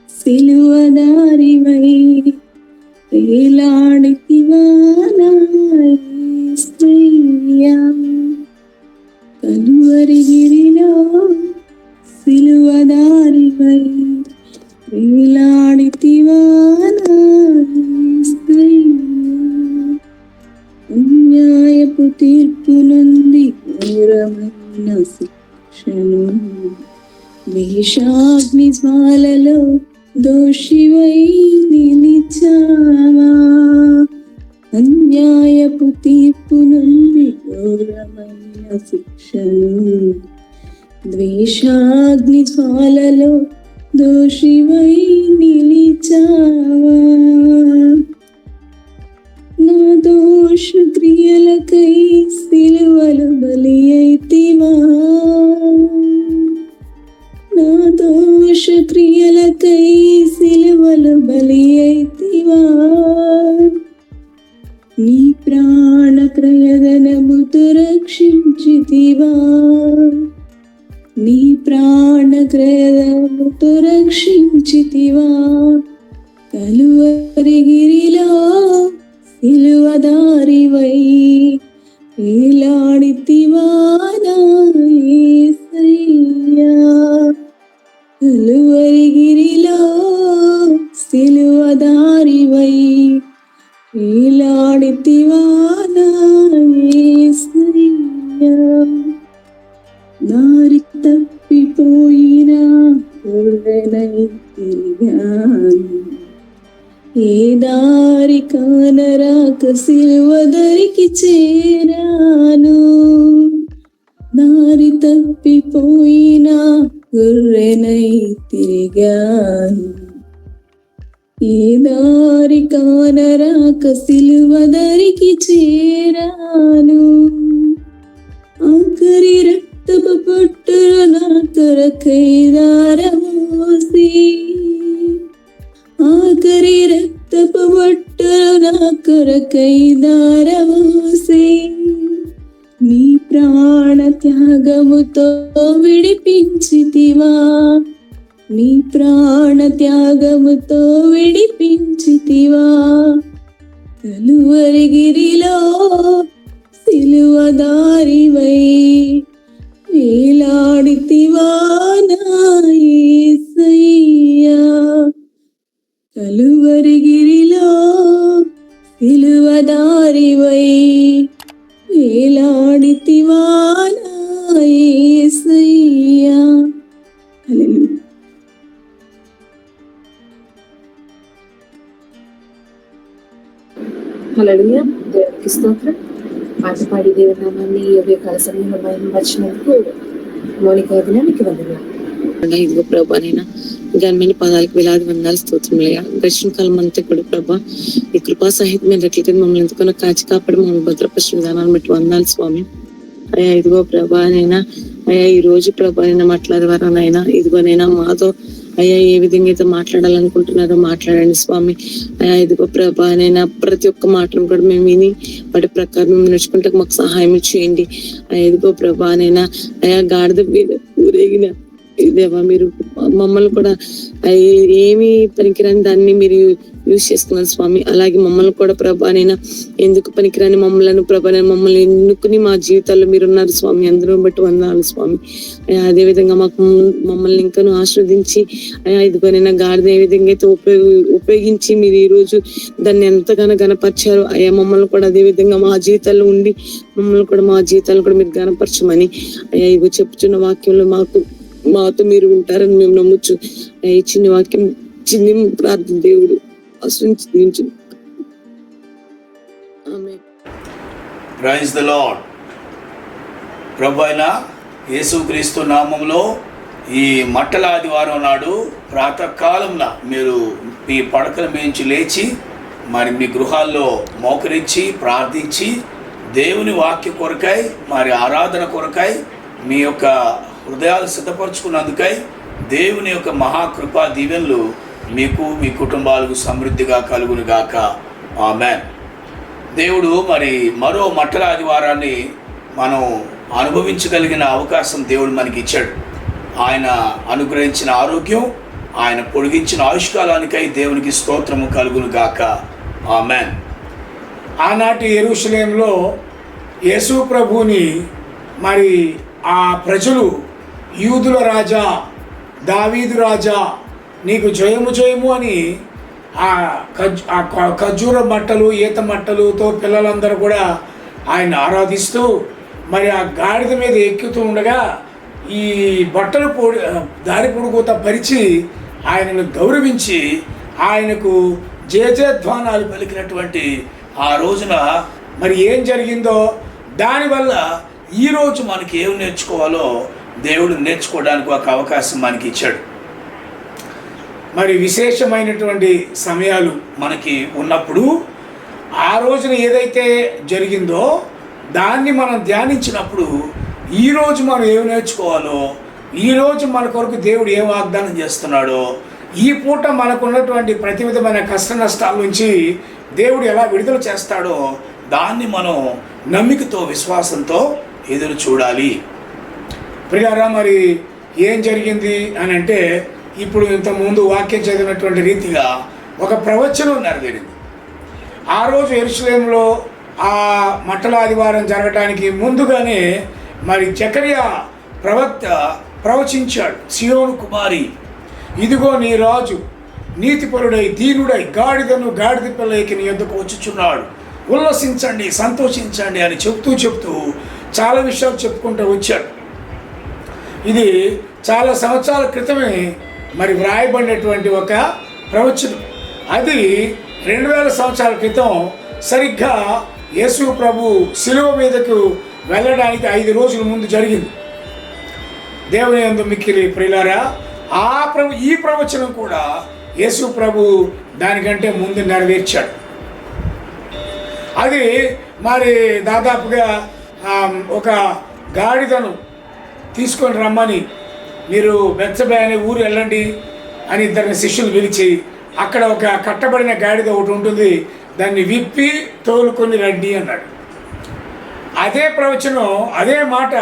సిలువదారివై వేలాడితివా నా యేసయ్యా, కలువరిగిరిలో సిలువదారివై వేలాడితివా నా యేసయ్యా, అన్యాయపు తీర్పు నుండి ఘోరమైన శిక్షను వేషాగ్ని జ్వాలలో దోషివై నిలిచావా, అన్యాయపు తీర్పు నుండి ఘోరమైన శిక్షను ద్వేషాగ్ని జ్వాలలో దోషివై నిలిచావా, నా దోష క్రియలకై సిలువలు బలి అయితివా, నా దోష క్రియలకై సిలువలు బలి అయితివా, నీ ప్రాణ క్రయధనముతో రక్షించితివా, నీ ప్రాణ క్రయధనముతో రక్షించితివా, కలువరిగిరిలో సిలువదారివై వేలాడితివా నా యేసయ్యా, కలువరిగిరిలో సిలువదారివై వేలాడితివా నా యేసయ్యా, దారి తప్పిపోయిన గొర్రెనై తిరిగాను, ఏ దారి కానరాక సిలువదరికి చేరాను, దారి తప్పిపోయిన గొర్రెనై తిరిగాను, ఏ దారి కానరాక సిలువదరికి చేరాను, ఆఖరి రక్తపు పట్టులు నా కొరకై దారమోసి, ఆఖరి రక్తపు బట్టలు నా కొరకై దారమోసి, నీ ప్రాణ త్యాగముతో విడిపించితివా, నీ ప్రాణ త్యాగముతో విడిపించితివా, కలువరిగిరిలో సిలువదారివై వేలాడితివా నా యేసయ్యా, కలువరిగిరిలో సిలువదారివై వేలాడితివా నా యేసయ్యా. హల్లెలూయా. హల్లెలూయా. దేవునికి స్తోత్రం. పాటపాడి దేవుని నామాన్ని ఉదయకాల సమయంలో మహిమపరిచినందుకు మౌనిక వదనానికి వందనాలు. ఇదిగో ప్రభా నైనా ఘనమైన పదాలకు వేలాది వందనాలు స్తోత్రములయ్యా. దర్శన కాలం అంతా కూడా ప్రభా ఈ కృపా సహితమైన రెట్లతో మమ్మల్ని ఎందుకున్న కాచి కాపాడి మమ్మల్ని భద్రపరిచిన విధానాన్ని బట్టి వందనాలు స్వామి. అయ్యా ఇదిగో ప్రభా నైనా, అయ్యా ఈ రోజు ప్రభా నైనా మాట్లాడేవారనైనా ఇదిగోనైనా మాతో అయ్యా ఏ విధంగా అయితే మాట్లాడాలనుకుంటున్నారో మాట్లాడండి స్వామి. అయ్యా ఇదిగో ప్రభా నైనా ప్రతి ఒక్క మాటను కూడా మేము విని వాటి ప్రకారం మేము నడుచుకుంటే మాకు సహాయం చేయండి. అయ్యా ఇదిగో ప్రభా నైనా, అయ్యా గాడిద మీద ఊరేగిన దేవా మీరు మమ్మల్ని కూడా ఏమి పనికిరాని దాన్ని మీరు యూజ్ చేసుకున్నారు స్వామి. అలాగే మమ్మల్ని కూడా ప్రభానైనా ఎందుకు పనికిరాని మమ్మల్ని ఎన్నుకుని మా జీవితాల్లో మీరున్నారు స్వామి. అందరూ బట్టి వందనాలు స్వామి. అదే విధంగా మాకు మమ్మల్ని ఇంకా ఆస్వాదించి ఇదిగోనైనా గాడిద ఏ విధంగా అయితే ఉపయోగించి మీరు ఈ రోజు దాన్ని ఎంతగానో గణపరిచారో అయ్యా మమ్మల్ని కూడా అదే విధంగా మా జీవితాల్లో ఉండి మమ్మల్ని కూడా మా జీవితాల్లో కూడా మీరు గణపరచమని అయ్యా ఇగో చెప్తున్న వాక్యంలో మాతో మీరు ఉంటారని మేము నమ్మొచ్చు. ఈ చిన్న వాక్యం చిన్ని ప్రార్థన దేవుడు ఆశ్రయించు. ఆమేన్. Praise the lord. ప్రభు అయిన యేసుక్రీస్తు నామములో ఈ మట్టల ఆదివారం నాడు ప్రాతకాలంలో మీరు మీ పడకల మేంచి లేచి మరి మీ గృహాల్లో మోకరించి ప్రార్థించి దేవుని వాక్య కొరకై మరి ఆరాధన కొరకై మీ యొక్క హృదయాలు సిద్ధపరచుకున్నందుకై దేవుని యొక్క మహాకృపా దీవెనలు మీకు మీ కుటుంబాలకు సమృద్ధిగా కలుగును గాక. ఆమేన్. దేవుడు మరి మరో మట్టల ఆదివారాన్ని మనం అనుభవించగలిగిన అవకాశం దేవుడు మనకి ఇచ్చాడు. ఆయన అనుగ్రహించిన ఆరోగ్యం, ఆయన పొడిగించిన ఆయుష్కాలానికై దేవునికి స్తోత్రము కలుగును గాక. ఆమెన్. ఆనాటి యెరూషలేంలో యేసు ప్రభువుని మరి ఆ ప్రజలు యూదుల రాజా, దావీదు రాజా, నీకు జయము జయము అని ఆ ఖర్జూర మట్టలు, ఈత మట్టలుతో పిల్లలందరూ కూడా ఆయన ఆరాధిస్తూ మరి ఆ గాడిద మీద ఎక్కుతూ ఉండగా ఈ బట్టలు దారి పొడుగుత పరిచి ఆయనను గౌరవించి ఆయనకు జయజయధ్వానాలు పలికినటువంటి ఆ రోజున మరి ఏం జరిగిందో దానివల్ల ఈరోజు మనకి ఏం నేర్చుకోవాలో దేవుడు నేర్చుకోవడానికి ఒక అవకాశం మనకి ఇచ్చాడు. మరి విశేషమైనటువంటి సమయాలు మనకి ఉన్నప్పుడు ఆ రోజున ఏదైతే జరిగిందో దాన్ని మనం ధ్యానించినప్పుడు ఈరోజు మనం ఏం నేర్చుకోవాలో, ఈరోజు మన కొరకు దేవుడు ఏం వాగ్దానం చేస్తున్నాడో, ఈ పూట మనకు ఉన్నటువంటి ప్రతి విధమైన కష్ట నష్టాల నుంచి దేవుడు ఎలా విడుదల చేస్తాడో దాన్ని మనం నమ్మికతో, విశ్వాసంతో ఎదురు చూడాలి. ప్రియారా, మరి ఏం జరిగింది అని అంటే ఇప్పుడు ఇంతకుముందు వాక్యం చదివినటువంటి రీతిగా ఒక ప్రవచనం నెరవేరింది. ఆ రోజు యెరూషలేములో ఆ మట్టల ఆదివారం జరగడానికి ముందుగానే మరి జకరియా ప్రవక్త ప్రవచించాడు. సియోను కుమారి, ఇదిగో నీ రాజు నీతిపరుడై దీనుడై గాడిద పిల్లకి నీ యొద్దకు వచ్చుచున్నాడు, ఉల్లసించండి, సంతోషించండి అని చెప్తూ చాలా విషయాలు చెప్పుకుంటూ వచ్చాడు. ఇది చాలా సంవత్సరాల క్రితమే మరి వ్రాయబడినటువంటి ఒక ప్రవచనం. అది 2000 సంవత్సరాల క్రితం సరిగ్గా యేసు ప్రభు శిలువ మీదకు వెళ్ళడానికి 5 రోజుల ముందు జరిగింది. దేవుని యందు మిక్కిలి ప్రియులారా, ఈ ప్రవచనం కూడా యేసు ప్రభు దానికంటే ముందు నెరవేర్చాడు. అది మరి దాదాపుగా ఒక గాడిదను తీసుకొని రమ్మని, మీరు బెత్సబే అనే ఊరు వెళ్ళండి అని 2 శిష్యులు పిలిచి, అక్కడ ఒక కట్టబడిన గాడిద ఒకటి ఉంటుంది, దాన్ని విప్పి తోలుకొని రండి అన్నాడు. అదే ప్రవచనం, అదే మాట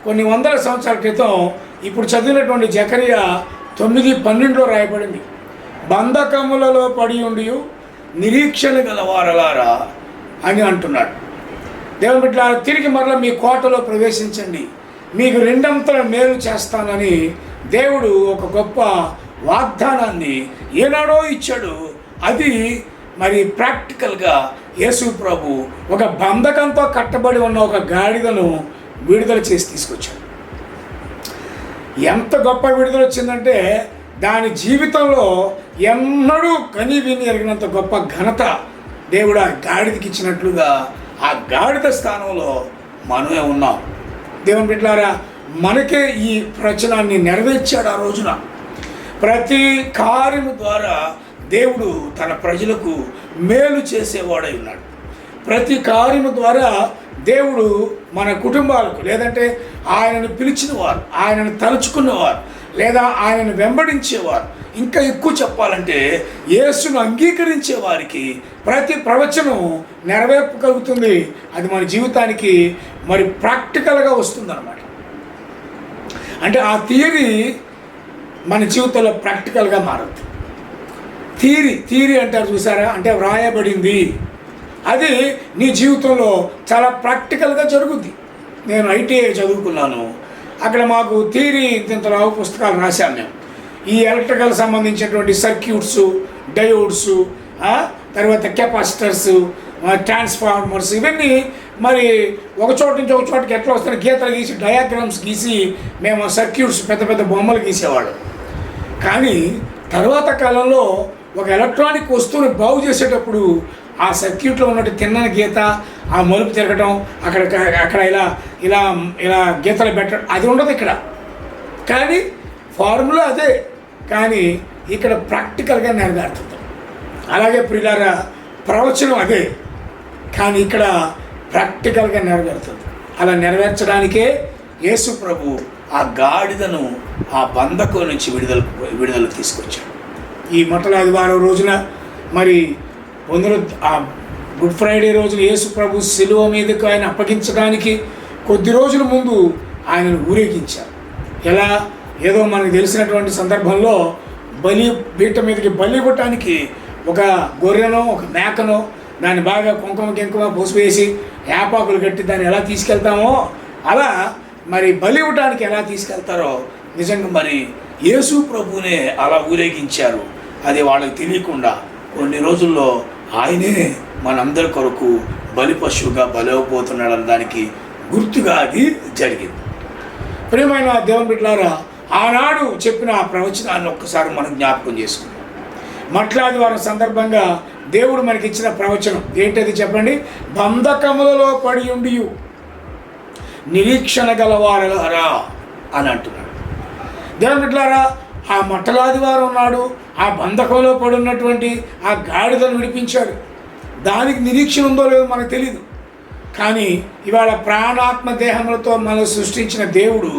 కొన్ని వందల సంవత్సరాల క్రితం ఇప్పుడు చదివినటువంటి జకరియా 9:12 రాయబడింది. బంధకములలో పడి ఉండి నిరీక్షణ గల వారలారా అని అంటున్నాడు. దేవుని బిడ్డలారా, తిరిగి మరలా మీ కోటలో ప్రవేశించండి, మీకు 2 మేలు చేస్తానని దేవుడు ఒక గొప్ప వాగ్దానాన్ని ఏనాడో ఇచ్చాడు. అది మరి ప్రాక్టికల్గా యేసు ప్రభు ఒక బంధకంతో కట్టబడి ఉన్న ఒక గాడిదను విడుదల చేసి తీసుకొచ్చాడు. ఎంత గొప్ప విడుదల వచ్చిందంటే దాని జీవితంలో ఎన్నడూ కని విని ఎరిగినంత గొప్ప ఘనత దేవుడు ఆ గాడిదకి ఇచ్చినట్లుగా ఆ గాడిద స్థానంలో మనమే ఉన్నాం. దేవుని బిడ్డలారా, మనకే ఈ ప్రవచనాన్ని నెరవేర్చాడు. ఆ రోజున ప్రతి కార్యము ద్వారా దేవుడు తన ప్రజలకు మేలు చేసేవాడై ఉన్నాడు. ప్రతి కార్యము ద్వారా దేవుడు మన కుటుంబాలకు, లేదంటే ఆయనను పిలిచిన వారు, ఆయనను తలుచుకున్నవారు, లేదా ఆయనను వెంబడించేవారు, ఇంకా ఎక్కువ చెప్పాలంటే యేసును అంగీకరించే వారికి ప్రతి ప్రవచనం నెరవేర్పగలుగుతుంది. అది మన జీవితానికి మరి ప్రాక్టికల్గా వస్తుందన్నమాట. అంటే ఆ థియరీ మన జీవితంలో ప్రాక్టికల్గా మారుతుంది. థియరీ అంటారు చూసారా, అంటే వ్రాయబడింది, అది నీ జీవితంలో చాలా ప్రాక్టికల్గా జరుగుద్ది. నేను ITI చదువుకున్నాను. అక్కడ మాకు థియరీ ఇంతరావు పుస్తకాలు రాశాను మేము. ఈ ఎలక్ట్రికల్ సంబంధించినటువంటి సర్క్యూట్స్, డయోడ్స్, తర్వాత కెపాసిటర్స్, ట్రాన్స్ఫార్మర్స్, ఇవన్నీ మరి ఒక చోట నుంచి ఒక చోటకి ఎట్లా వస్తున్న గీతలు గీసి, డయాగ్రామ్స్ గీసి మేము సర్క్యూట్స్ పెద్ద పెద్ద బొమ్మలు గీసేవాళ్ళం. కానీ తర్వాత కాలంలో ఒక ఎలక్ట్రానిక్ వస్తువుని బాగు చేసేటప్పుడు ఆ సర్క్యూట్లో ఉన్నట్టు తిన్నని గీత, ఆ మలుపు తిరగటం, అక్కడ ఇలా గీతలు పెట్టడం, అది ఉండదు ఇక్కడ. కానీ ఫార్ములా అదే, కానీ ఇక్కడ ప్రాక్టికల్గా నెరవేరుతుంది. అలాగే ప్రియులారా, ప్రవచనం అదే, కానీ ఇక్కడ ప్రాక్టికల్గా నెరవేరుతుంది. అలా నెరవేర్చడానికే యేసు ప్రభు ఆ గాడిదను ఆ బంధకం నుంచి విడుదల తీసుకొచ్చాడు. ఈ మట్టల ఆదివారం రోజున మరి ఆ గుడ్ ఫ్రైడే రోజున యేసు ప్రభు శిలువ మీదకు ఆయన అప్పగించడానికి కొద్ది రోజుల ముందు ఆయనను ఊరేగించారు. ఎలా? ఏదో మనకు తెలిసినటువంటి సందర్భంలో బలి పీట మీదకి బలి ఇవ్వటానికి ఒక గొర్రెనో ఒక మేకనో దాన్ని బాగా కుంకుమ కింకుమ పసుపు వేసి యాపాకులు కట్టి దాన్ని ఎలా తీసుకెళ్తామో అలా మరి బలి ఇవ్వటానికి ఎలా తీసుకెళ్తారో నిజంగా మరి యేసు ప్రభువునే అలా ఊరేగించారు. అది వాళ్ళకి తెలియకుండా కొన్ని రోజుల్లో ఆయనే మనందరి కొరకు బలి పశువుగా బలైపోతున్నాడని దానికి గుర్తుగా అది జరిగింది. ప్రియమైన దేవుని బిడ్డలారా, ఆనాడు చెప్పిన ఆ ప్రవచనాన్ని ఒక్కసారి మనం జ్ఞాపకం చేసుకుందాం. మట్లాదివారం సందర్భంగా దేవుడు మనకి ఇచ్చిన ప్రవచనం ఏంటది చెప్పండి? బంధకములలో పడి ఉండి నిరీక్షణ గలవారలారా అని అంటున్నాడు. దేవుని బిడ్డలారా, ఆ మట్టలాదివారం నాడు ఆ బంధకంలో పడి ఉన్నటువంటి ఆ గాడిదను విడిపించాడు. దానికి నిరీక్షణ ఉందో లేదో మనకు తెలియదు. కానీ ఇవాళ ప్రాణాత్మ దేహములతో మనల్ని సృష్టించిన దేవుడు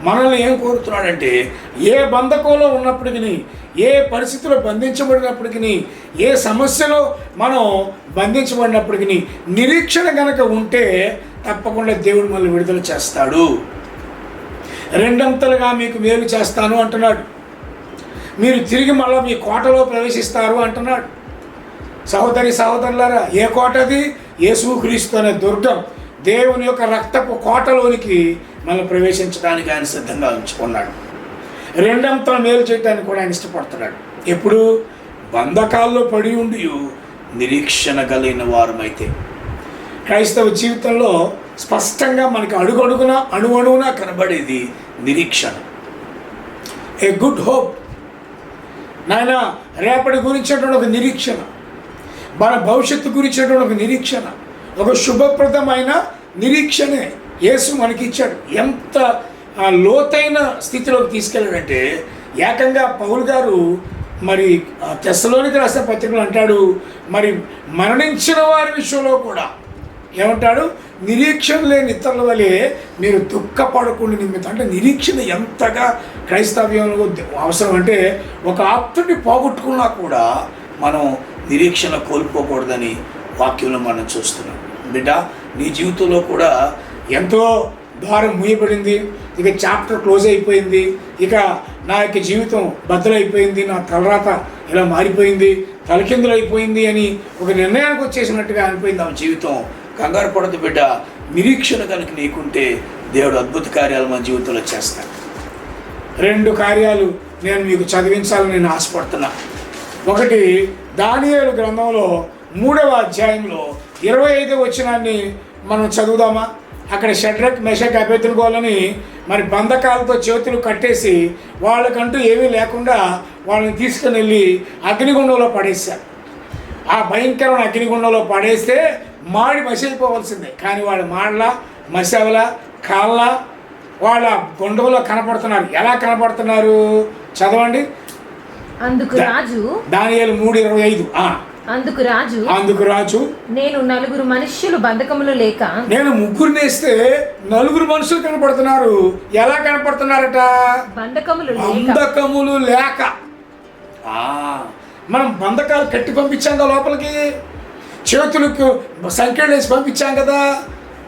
మనల్ని ఏం కోరుతున్నాడంటే, ఏ బంధకంలో ఉన్నప్పటికీ, ఏ పరిస్థితిలో బంధించబడినప్పటికీ, ఏ సమస్యలో మనం బంధించబడినప్పటికీ నిరీక్షణ కనుక ఉంటే తప్పకుండా దేవుడు మనల్ని విడుదల చేస్తాడు. రెండంతలుగా మీకు మేలు చేస్తాను అంటున్నాడు. మీరు తిరిగి మళ్ళీ మీ కోటలో ప్రవేశిస్తారు అంటున్నాడు. సహోదరి సహోదరులారా, ఏ కోటది? యేసుక్రీస్తు అనే దుర్గం, దేవుని యొక్క రక్తపు కోటలోనికి మనం ప్రవేశించడానికి ఆయన సిద్ధంగా ఉంచుకున్నాడు. రెండంతలు మేలు చేయడానికి కూడా ఆయన ఇష్టపడుతున్నాడు. ఎప్పుడు? బంధకాల్లో పడి ఉండి నిరీక్షణ కలిగిన వారమైతే. క్రైస్తవ జీవితంలో స్పష్టంగా మనకి అడుగడుగున అణువణువున కనబడేది నిరీక్షణ. A good hope. నాయన రేపటి గురించినటువంటి ఒక నిరీక్షణ, మన భవిష్యత్తు గురించినటువంటి ఒక నిరీక్షణ, ఒక శుభప్రదమైన నిరీక్షనే యేసు మనకి ఇచ్చాడు. ఎంత లోతైన స్థితిలోకి తీసుకెళ్ళాడంటే, ఏకంగా పౌలు గారు మరి తెస్సలోనికి రాసిన పత్రికలు అంటాడు, మరి మరణించిన వారి విషయంలో కూడా ఏమంటాడు? నిరీక్షణ లేని ఇతరుల వలె మీరు దుఃఖపడకుండా నిమిత్తం. అంటే నిరీక్షణ ఎంతగా క్రైస్తవ్యంలో అవసరం అంటే, ఒక ఆప్తుడిని పోగొట్టుకున్నా కూడా మనం నిరీక్షణ కోల్పోకూడదని వాక్యంలో మనం చూస్తున్నాం. బిడ్డ, నీ జీవితంలో కూడా ఎంతో ద్వారం మూయబడింది, ఇక చాప్టర్ క్లోజ్ అయిపోయింది, ఇక నా యొక్క జీవితం బద్దలైపోయింది, నా తలరాత ఇలా మారిపోయింది, తలకిందులు అయిపోయింది అని ఒక నిర్ణయానికి వచ్చేసినట్టుగా అనిపోయింది ఆ జీవితం. కంగారు పడదు బిడ్డ. నిరీక్షణ కనుక నీకుంటే దేవుడు అద్భుత కార్యాలు మన జీవితంలో చేస్తాడు. 2 కార్యాలు నేను మీకు చదివించాలని నేను ఆశపడుతున్నా. ఒకటి, దానియేలు గ్రంథంలో 3వ అధ్యాయంలో 25వ వచనాన్ని మనం చదువుదామా? అక్కడ షడ్రక్ మెషక్ అబేద్నెగోలని మరి బంధకాలతో చేతులు కట్టేసి వాళ్ళకంటూ ఏమీ లేకుండా వాళ్ళని తీసుకుని వెళ్ళి అగ్నిగుండంలో పడేశారు. ఆ భయంకరమైన అగ్నిగుండంలో పడేస్తే మాడి మసిలిపోవాల్సిందే. కానీ వాళ్ళు మాడల మసవల కాళ్ళ వాళ్ళ గుండంలో కనపడుతున్నారు. ఎలా కనపడుతున్నారు? చదవండి. అందుకు రాజు, దానియేలు 3:25. అందుకు రాజు నేను 4 మనుష్యులు బంధకములు లేక, నేను 3 వేస్తే 4 మనుషులు కనపడుతున్నారు. ఎలా కనపడుతున్నారట? బంధకములు లేక. మనం బంధకాలు కట్టి పంపించాం కదా లోపలికి, చేతులకు సంఖ్యలు వేసి పంపించాం కదా.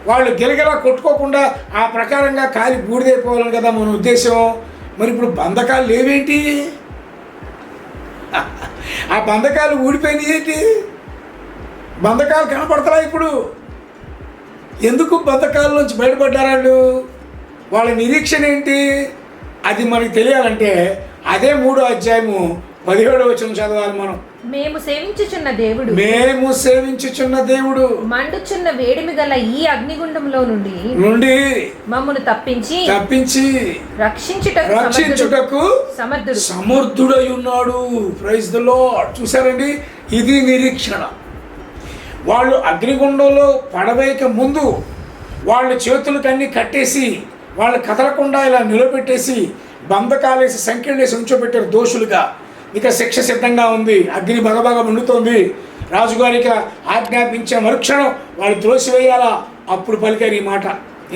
వాళ్ళు గిలగిలా కొట్టుకోకుండా ఆ ప్రకారంగా కాలి బూడిదైపోవాలని కదా మన ఉద్దేశం. మరి ఇప్పుడు బంధకాలు లేవేంటి? ఆ బంధకాలు ఊడిపోయినాయి ఏంటి? బంధకాలు కనపడతారా ఇప్పుడు? ఎందుకు బంధకాల నుంచి బయటపడ్డారు వాళ్ళ నిరీక్షణ ఏంటి? అది మనకి తెలియాలంటే అదే 3వ అధ్యాయము 17వ వచనం చదవాలి మనం. మేము సేవించుచున్న దేవుడు మండుచున్న వేడిమి గల ఈ అగ్నిగుండంలో నుండి మమ్మను తప్పించి రక్షించుటకు సమర్థుడై ఉన్నాడు. Praise the lord. చూసారండి, ఇది నిరీక్షణ. వాళ్ళు అగ్నిగుండంలో పడవేయక ముందు వాళ్ళ చేతులకు అన్ని కట్టేసి వాళ్ళు కదలకుండా ఇలా నిలబెట్టేసి బంధకాలేసి సంఖ్యలేసి ఉంచోబెట్టారు దోషులుగా. ఇక శిక్ష సిద్ధంగా ఉంది, అగ్ని బగబగ మండుతోంది. రాజుగారికి ఆజ్ఞాపించే మరుక్షణం వాళ్ళు త్రోసివేయాలా. అప్పుడు పలికారు ఈ మాట,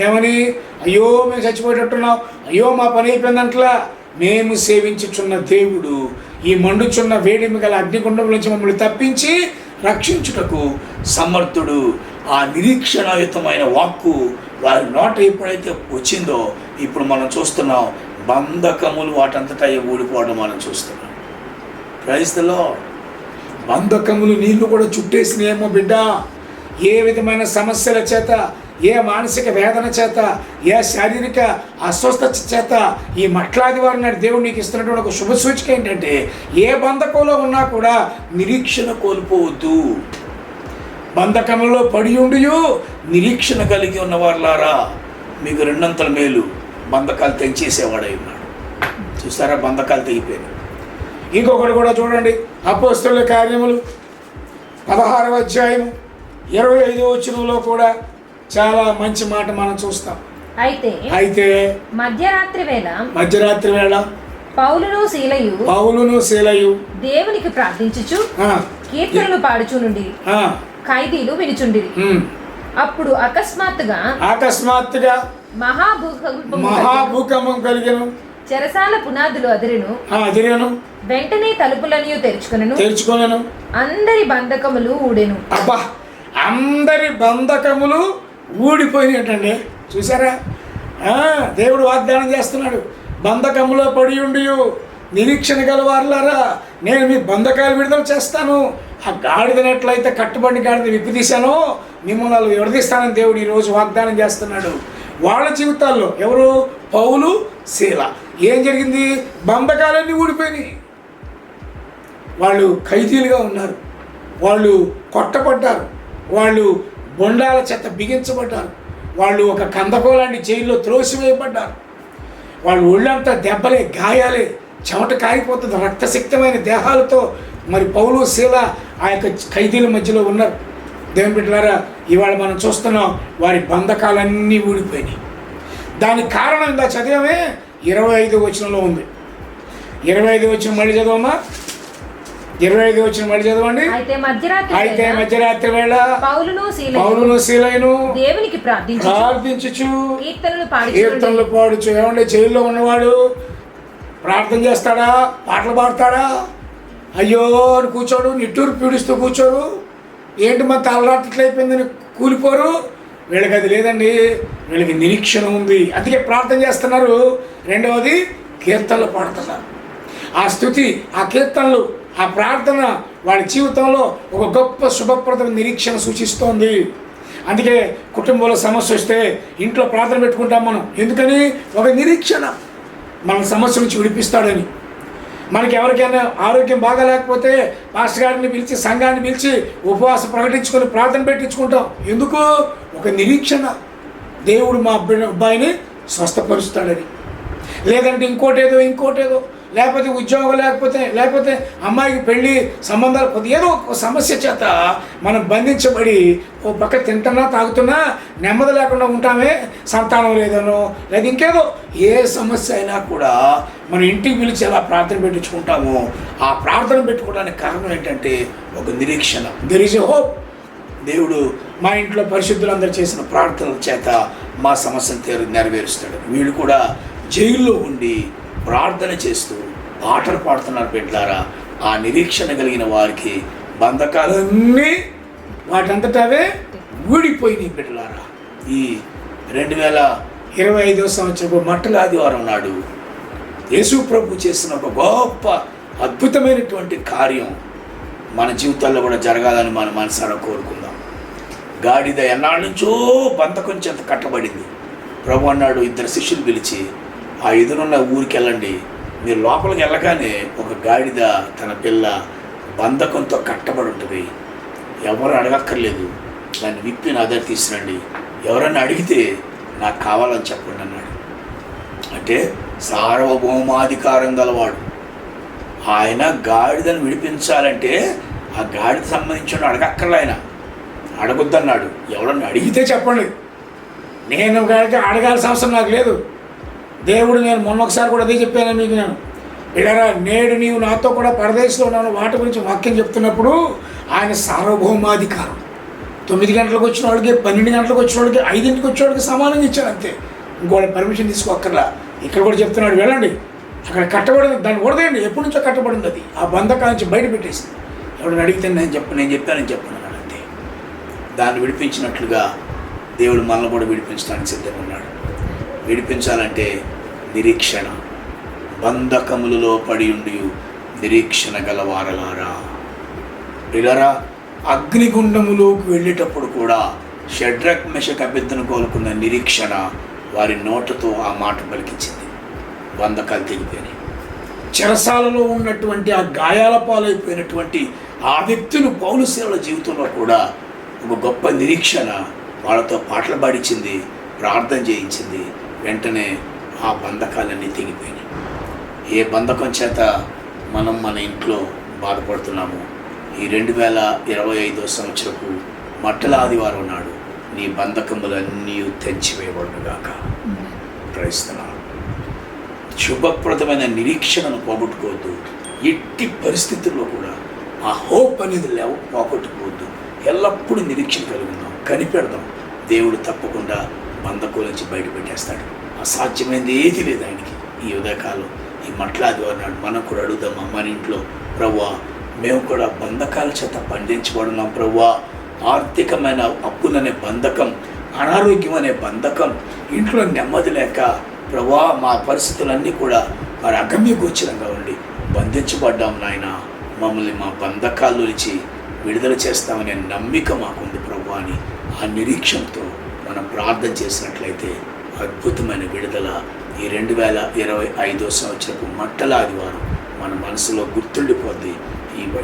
ఏమని? అయ్యో మేము చచ్చిపోయేటట్టున్నాం, అయ్యో మా పని అయిపోయిందంట్లా. మేము సేవించుచున్న దేవుడు ఈ మండుచున్న వేడిమి గల అగ్నిగుండం నుంచి మమ్మల్ని తప్పించి రక్షించుటకు సమర్థుడు. ఆ నిరీక్షణాయుతమైన వాక్కు వారి నోట ఎప్పుడైతే వచ్చిందో ఇప్పుడు మనం చూస్తున్నాం, బంధకములు వాటంతటా ఊడిపోవడం మనం చూస్తున్నాం. Praise the lord. బంధకములు నీళ్లు కూడా చుట్టేసినేమో బిడ్డ. ఏ విధమైన సమస్యల చేత, ఏ మానసిక వేదన చేత, ఏ శారీరక అస్వస్థత చేత ఈ మట్లాదివారం నాడు దేవుడు నీకు ఇస్తున్నటువంటి ఒక శుభ సూచిక ఏంటంటే, ఏ బంధకంలో ఉన్నా కూడా నిరీక్షణ కోల్పోవద్దు. బంధకంలో పడి ఉండియు నిరీక్షణ కలిగి ఉన్నవారులారా మీకు రెండంతల మేలు. బంధకాలు తెంచేసేవాడై ఉన్నాడు. చూసారా, బంధకాలు తెగిపోయాయి. ఇంకొకటి కూడా చూడండి, అపోస్తలుల కార్యములు 16వ అధ్యాయం 25వ వచనంలో కూడా చాలా మంచి మాట మనం చూస్తాం. అయితే మధ్యరాత్రి వేళ పౌలును శీలయు దేవునికి ప్రార్థించుచు కీర్తనలు పాడుచునుండి ఖైదీలు వినుచుండిరి. అప్పుడు అకస్మాత్తుగా మహాభూకంపం కలిగెను. చెరసాల పునాదులు అదిరెను. వెంటనే తలుపులను తెరుచుకొనెను. అందరి బంధకములు ఊడెను. అబ్బా, అందరి బంధకములు ఊడిపోయినట్టండి. చూసారా, దేవుడు వాగ్దానం చేస్తున్నాడు. బంధకములో పడి ఉండి నిరీక్షణ గలవారులారా నేను మీ బంధకాలు విడుదల చేస్తాను. ఆ గాడిదనట్లయితే కట్టుబడి గాడిద విప్పుదీశానో మిమ్మల్ని వాళ్ళు విడదీస్తానని దేవుడు ఈరోజు వాగ్దానం చేస్తున్నాడు. వాళ్ళ జీవితాల్లో ఎవరు? పౌలు, శీల. ఏం జరిగింది? బంధకాలన్నీ ఊడిపోయినాయి. వాళ్ళు ఖైదీలుగా ఉన్నారు, వాళ్ళు కొట్టబడ్డారు, వాళ్ళు బొండాల చేత బిగించబడ్డారు, వాళ్ళు ఒక కందకోలాంటి జైల్లో త్రోసివేయబడ్డారు. వాళ్ళు ఒళ్ళంతా దెబ్బలే, గాయాలే, చెమట కారిపోతుంది, రక్తసిక్తమైన దేహాలతో మరి పౌలు, శీల ఆ యొక్క ఖైదీల మధ్యలో ఉన్నారు. దేవుని బిడ్డలారా, ఇవాళ మనం చూస్తున్నాం వారి బంధకాలన్నీ ఊడిపోయినాయి. దానికి కారణం ఇందా చదివామే 25వ వచనంలో ఉంది. 25వ వచనం మళ్ళీ చదవమ్మా. 25వ వచనం మళ్ళీ చదవండి. అయితే మధ్యరాత్రి వేళ పౌలును శీలయును దేవునికి ప్రార్థించుచు కీర్తనలు పాడుచు. ఏమంటే జైల్లో ఉన్నవాడు ప్రార్థన చేస్తాడా? పాటలు పాడతాడా? అయ్యో అని కూర్చోడు, నిట్టూరు పీడిస్తూ కూర్చోడు. ఏంటి మన తలరాట్లయిపోయిందని కూలిపోరు. వీళ్ళకి అది లేదండి, వీళ్ళకి నిరీక్షణ ఉంది. అందుకే ప్రార్థన చేస్తున్నారు. రెండవది కీర్తనలు పాడుతున్నారు. ఆ స్తుతి, ఆ కీర్తనలు, ఆ ప్రార్థన వాళ్ళ జీవితంలో ఒక గొప్ప శుభప్రదమైన నిరీక్షణ సూచిస్తోంది. అందుకే కుటుంబంలో సమస్య వస్తే ఇంట్లో ప్రార్థన పెట్టుకుంటాం మనం. ఎందుకని? ఒక నిరీక్షణ, మన సమస్య నుంచి విడిపిస్తాడని. మనకి ఎవరికైనా ఆరోగ్యం బాగా లేకపోతే పాస్టర్ గారిని పిలిచి, సంఘాన్ని పిలిచి ఉపవాసం ప్రకటించుకొని ప్రార్థన పెట్టించుకుంటాం. ఎందుకు? ఒక నిరీక్షణ, దేవుడు మా అబ్బాయిని స్వస్థపరుస్తాడని. లేదంటే ఇంకోటేదో, లేకపోతే ఉద్యోగం లేకపోతే అమ్మాయికి పెళ్ళి సంబంధాలు ఏదో ఒక సమస్య చేత మనం బంధించబడి ఓ పక్క తింటున్నా తాగుతున్నా నెమ్మది లేకుండా ఉంటామే. సంతానం లేదనో లేదా ఇంకేదో ఏ సమస్య అయినా కూడా మన ఇంటికి పిలిచి ఎలా ప్రార్థన పెట్టించుకుంటామో ఆ ప్రార్థన పెట్టుకోవడానికి కారణం ఏంటంటే ఒక నిరీక్షణ. There is a hope. దేవుడు మా ఇంట్లో పరిశుద్ధులందరూ చేసిన ప్రార్థనల చేత మా సమస్యను నెరవేరుస్తాడు. వీళ్ళు కూడా జైల్లో ఉండి ప్రార్థన చేస్తూ పాటలు పాడుతున్నారు. బిడ్డలారా, ఆ నిరీక్షణ కలిగిన వారికి బంధకాలన్నీ వాటంతటవే ఊడిపోయినాయి. బిడ్డలారా, ఈ 2025వ సంవత్సరం మట్టల ఆదివారం నాడు యేసు ప్రభు చేసిన ఒక గొప్ప అద్భుతమైనటువంటి కార్యం మన జీవితాల్లో కూడా జరగాలని మన మనసారా కోరుకుందాం. గాడిద ఎన్నాళ్ళ నుంచో బంధకం చేత కట్టబడింది. ప్రభు అన్నాడు, 2 శిష్యులు పిలిచి ఆ ఎదురున్న ఊరికి వెళ్ళండి. మీరు లోపలికి వెళ్ళగానే ఒక గాడిద తన పిల్ల బంధకంతో కట్టబడి ఉంటుంది. ఎవరు అడగక్కర్లేదు, దాన్ని విప్పి నా దగ్గర తీసుకురండి. ఎవరన్నా అడిగితే నాకు కావాలని చెప్పండి అన్నాడు. అంటే సార్వభౌమాధికారం గలవాడు ఆయన. గాడిదను విడిపించాలంటే ఆ గాడిద సంబంధించిన అడగక్కర్లే, ఆయన అడగొద్దన్నాడు. ఎవరన్నా అడిగితే చెప్పండి, నేను అడగాల్సిన అవసరం నాకు లేదు. దేవుడు, నేను మొన్న ఒకసారి కూడా అదే చెప్పాను మీకు. నేను ఇలారా, నేడు నీవు నాతో కూడా పరదేశంలో ఉన్నాను వాటి గురించి వాక్యం చెప్తున్నప్పుడు ఆయన సార్వభౌమాధికారం 9 గంటలకు వచ్చిన వాడికి, 12 గంటలకు వచ్చిన వాడికి, 5ంటికి వచ్చేవాడికి సమానంగా ఇచ్చాడు అంతే. ఇంకోటి పర్మిషన్ తీసుకోక్కర్లా. ఇక్కడ కూడా చెప్తున్నాడు, వెళ్ళండి అక్కడ కట్టబడింది, దాన్ని వడదేయండి. ఎప్పటి నుంచో కట్టబడింది అది. ఆ బంధకాల నుంచి బయట పెట్టేసింది. ఎవడని అడిగితే నేను చెప్పానని చెప్పాను అంతే. దాన్ని విడిపించినట్లుగా దేవుడు మనల్ని కూడా విడిపించడానికి సిద్ధంగా ఉన్నాడు. విడిపించాలంటే నిరీక్షణ, బంధకములలో పడి ఉండి నిరీక్షణ గలవారలారా. ప్రియులారా, అగ్నిగుండములోకి వెళ్ళేటప్పుడు కూడా షడ్రక్ మెషక్ అబెద్దును కోలుకున్న నిరీక్షణ వారి నోటతో ఆ మాట పలికించింది. బంధకాలు తెగిపోయినాయి. చెరసాలలో ఉన్నటువంటి ఆ గాయాల పాలైపోయినటువంటి ఆ వ్యక్తులు పౌలు సేవల జీవితంలో కూడా ఒక గొప్ప నిరీక్షణ వాళ్ళతో పాటలు పాడించింది, ప్రార్థన చేయించింది. వెంటనే ఆ బంధకాలన్నీ తెగిపోయినాయి. ఏ బంధకం చేత మనం మన ఇంట్లో బాధపడుతున్నాము, ఈ 2025 సంవత్సరపు మట్టల ఆదివారం నాడు నీ బంధకములన్నీ తెంచివేయబడుగాక. ప్రయత్నిస్తున్నాను. శుభప్రదమైన నిరీక్షణను పోగొట్టుకోవద్దు. ఎట్టి పరిస్థితుల్లో కూడా ఆ హోప్ అనేది పోగొట్టుకోవద్దు. ఎల్లప్పుడూ నిరీక్షణ కలిగి ఉన్నాం, కనిపెడదాం. దేవుడు తప్పకుండా బంధకుల నుంచి బయటపెట్టేస్తాడు. అసాధ్యమైనది ఏది లేదు ఆయనకి. ఈ ఉదయకాలం ఈ మట్లాదివారం నాడు మనం కూడా అడుగుదాం, మన ఇంట్లో ప్రభువా మేము కూడా బంధకాల చేత బంధించబడున్నాం ప్రభువా. ఆర్థికమైన అప్పులనే బంధకం, అనారోగ్యం అనే బంధకం, ఇంట్లో నెమ్మది లేక ప్రభువా మా పరిస్థితులన్నీ కూడా మరి అగమ్యగోచరంగా ఉండి బంధించబడ్డాం నాయన. మమ్మల్ని మా బంధకాల నుంచి విడుదల చేస్తామనే నమ్మిక మాకుంది ప్రభువా అని ఆ నిరీక్షణతో మనం ప్రార్థన చేసినట్లయితే అద్భుతమైన విడుదల ఈ 2025 సంవత్సరపు మట్టల ఆదివారం మన మనసులో గుర్తుండిపోద్ది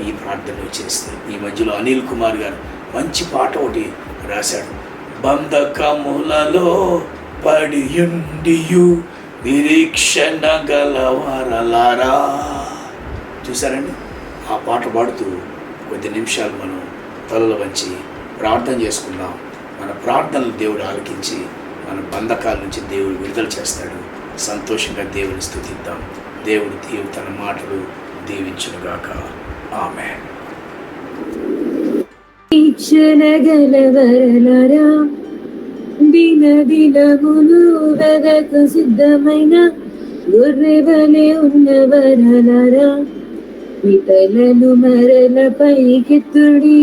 ఈ ప్రార్థనలు చేస్తే. ఈ మధ్యలో అనిల్ కుమార్ గారు మంచి పాట ఒకటి రాశాడు. బంధకములలో పడియుండియు నిరీక్షణ గలవారలారా. చూసారండి, ఆ పాట పాడుతూ కొద్ది నిమిషాలు మనం తలలు వంచి ప్రార్థన చేసుకుందాం. మన ప్రార్థనలు దేవుడు ఆలకించి మన బంధకాల నుంచి దేవుడు విడుదల చేస్తాడు. సంతోషంగా దేవుని స్తుతిద్దాం. దేవుడు తన మాటలు దీవించునుగాక. ఆమేన్. నిరీక్షణ గలవరలారా, దినదినములు వెదకు సిద్ధమైన గొర్రెవలే ఉన్నవరలారా, మీ తలను మరల పైకెత్తుడి,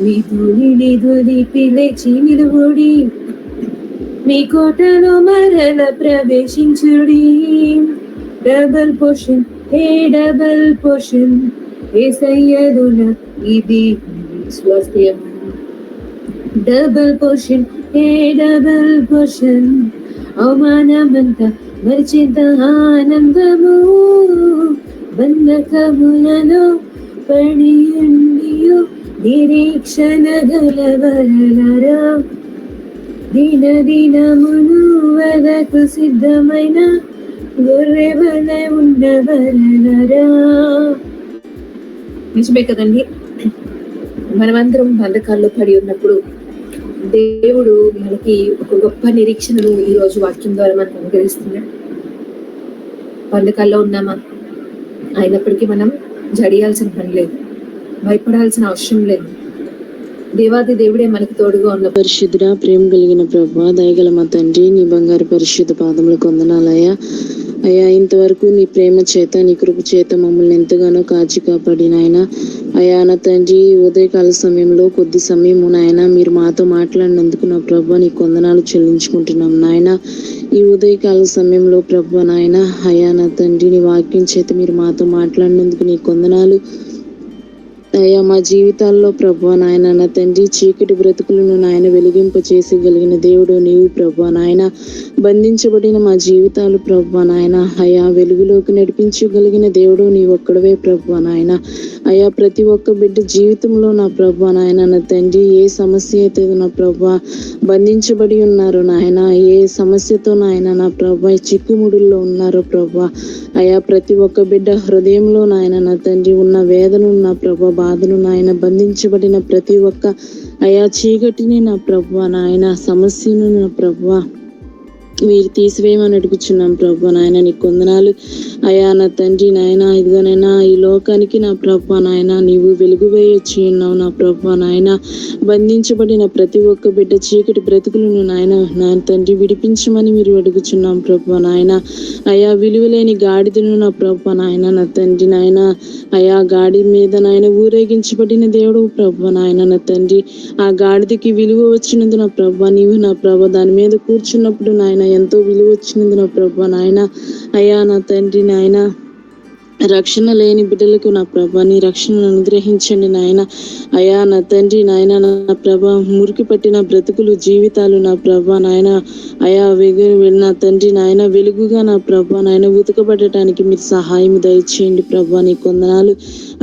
మీ ధూళిని దులిపి లేచి నిలువుడి, మీ కోటలో మరల ప్రవేశించుడి. డబల్ పోషన్, హే డబల్ పోషన్, యేసయ్యదున ఇది స్వాస్థ్యం. డబల్ పోషన్, హే డబల్ పోషన్, అవమానమంతా మరిచేంత ఆనందము. బంధకములలో పడియుండియు నిరీక్షణ గలవరలారా, దినదినములు వదకు సిద్ధమైన గొర్రెవలే ఉన్నవరలారా. నిజమే కదండి, మనమందరం బంధకాల్లో పడి ఉన్నప్పుడు దేవుడు మనకి ఒక గొప్ప నిరీక్షణను ఈ రోజు వాక్యం ద్వారా మనకు అనుగ్రహిస్తున్నాడు. బంధకాల్లో ఉన్నామా, అయినప్పటికీ మనం జడియాల్సిన పని లేదు, భయపడాల్సిన అవసరం లేదు. దేవాది దేవుడే మనకు తోడుగా ఉన్న పరిశుద్ధుడా, ప్రేమ కలిగిన ప్రభా, దయగల మా తండ్రి, నీ బంగారు పరిశుద్ధ పాదములకు వందనాలయ్యా. అయ్యా, ఇంతవరకు నీ ప్రేమ చేత, నీ కృప చేత మమ్మల్ని ఎంతగానో కాచి కాపాడిన ఆయన. అయ్యా నా తండ్రి, ఉదయకాల సమయంలో కొద్ది సమయం నాయన మీరు మాతో మాట్లాడినందుకు నా ప్రభా నీకు వందనాలు చెల్లించుకుంటున్నాం నాయన. ఈ ఉదయకాల సమయంలో ప్రభా నాయన, అయ్యా నా తండ్రి, నీ వాక్యం చేత మీరు మాతో మాట్లాడినందుకు నీకు వందనాలు. అయ్యా, మా జీవితాల్లో ప్రభా నాయన నా తండ్రి, చీకటి బ్రతుకులను నాయన వెలిగింప చేసేగలిగిన దేవుడు నీవు ప్రభా నాయన. బంధించబడిన మా జీవితాలు ప్రభా నాయన అయ్యా వెలుగులోకి నడిపించగలిగిన దేవుడు నీ ఒక్కడవే ప్రభా నాయన. అయ్యా, ప్రతి ఒక్క బిడ్డ జీవితంలో నా ప్రభా నాయన నా తండ్రి, ఏ సమస్య అయితే నా ప్రభా బంధించబడి ఉన్నారు నాయన, ఏ సమస్యతో నాయన నా ప్రభా చిక్కుముడుల్లో ఉన్నారో ప్రభా. అయ్యా, ప్రతి ఒక్క బిడ్డ హృదయంలో నాయన నా తండ్రి ఉన్న వేదను నా ప్రభా, బాధను నాయన, బంధించబడిన ప్రతి ఒక్క అయా చీకటిని నా ప్రభా నాయన, సమస్యను నా ప్రభా మీరు తీసివేయమని అడుగుచున్నాం ప్రభా నాయన. నీకు వందనాలు అయా నా తండ్రి నాయన. ఇదిగోనైనా ఈ లోకానికి నా ప్రభా నాయన నీవు వెలుగువేయొచ్చి ఉన్నావు నా ప్రభా నాయన. బంధించబడిన ప్రతి ఒక్క బిడ్డ చీకటి బ్రతుకులను నాయన నా తండ్రి విడిపించమని మీరు అడుగుచున్నాం ప్రభా నాయన. అయా, విలువలేని గాడిదను నా ప్రభా నాయన నా తండ్రి నాయన, అయా గాడి మీద నాయన ఊరేగించబడిన దేవుడు ప్రభా నాయన నా తండ్రి. ఆ గాడిదకి విలువ వచ్చినందు నా ప్రభా నీవు నా ప్రభా దాని మీద కూర్చున్నప్పుడు నాయన ఎంతో విలువ వచ్చినది నా ప్రభా నాయన. అయ్యా నా తండ్రి నాయన, రక్షణ లేని బిడ్డలకు నా ప్రభా నీ రక్షణను అనుగ్రహించండి నాయన. అయా నా తండ్రి నాయన, నా ప్రభా మురికి పట్టిన బ్రతుకులు జీవితాలు నా ప్రభా నాయన, అయా నా తండ్రి నాయన వెలుగుగా నా ప్రభా నాయన ఉతకబడటానికి మీరు సహాయం దయచేయండి ప్రభా. నీ కొందనాలు